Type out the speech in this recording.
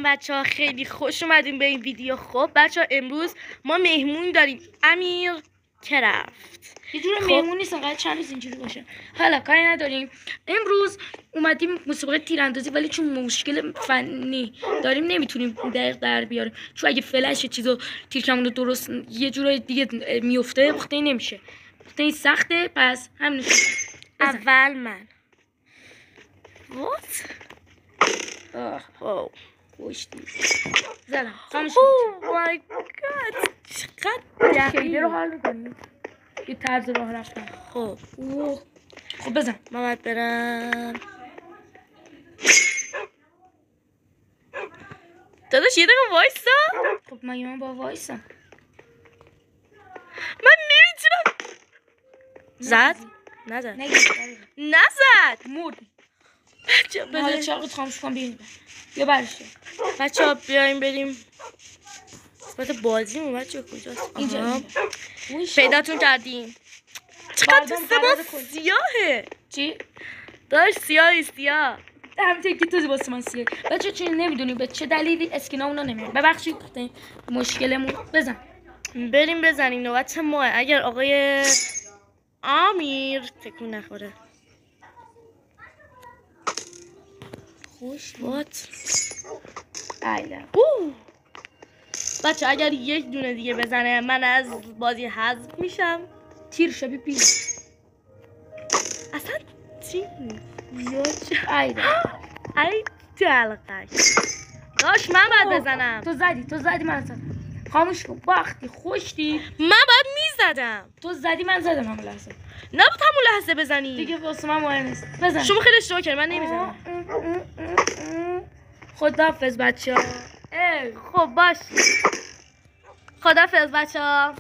بچه ها خیلی خوش اومدیم به این ویدیو. خب بچه ها امروز ما مهمون داریم. امیر که رفت یه جور مهمون نیست، انقدر چند روز اینجوری باشه. حالا کاری نداریم. امروز اومدیم مسابقه تیراندازی، ولی چون مشکل فنی داریم نمیتونیم دقیق در بیاریم، چون اگه فلش چیزو تیرکمون رو درست یه جورای دیگه میفته وقتی نمیشه، وقتی سخته. پس همین اول من وات خوشتی زدم. خاموش مای گاد چقدر خیلی رو حال میکنی یه طرز راه رفتن. خب خب بزن. من باید برم. داداش یه دقیقه وایسا. خب من با وایسم. من نمیتونم. زد؟ نزد. نزد. مردی. بچه حالا چاقت خاموش کن بیاین. بیا برشه. بچه ها بیایم بریم قسمت بازیمون. بچه کجاست؟ اینجا. پیداتون کردیم. چقدر دوست ما سیاهه. چی؟ داشت سیاه همینطور که تو واسه من سیاه. بچه چون نمیدونیم به چه دلیلی اسکینامونو نمیاد. ببخشید مشکلمون. بزن. بریم بزنیم. نوبت ماه. اگر آقای امیر تکون نخوره. خوش وات ایلا. بچه اگر یک دونه دیگه بزنه من از بازی حذف میشم. تیر شبی پیر. اصلا تیر ایلا. ای دلقک داشت من باید بزنم. تو زدی من زدم. خاموش کن. باختی. خوشتی. من باید میزدم. تو زدی من زدم همون لحظه. نباید همون لحظه بزنی دیگه واسه من مهم نیست. بزن. شما خیلی اشتباه کردی. من نمیزنم. خداحافظ بچه ها. خب باش. خداحافظ بچه ها.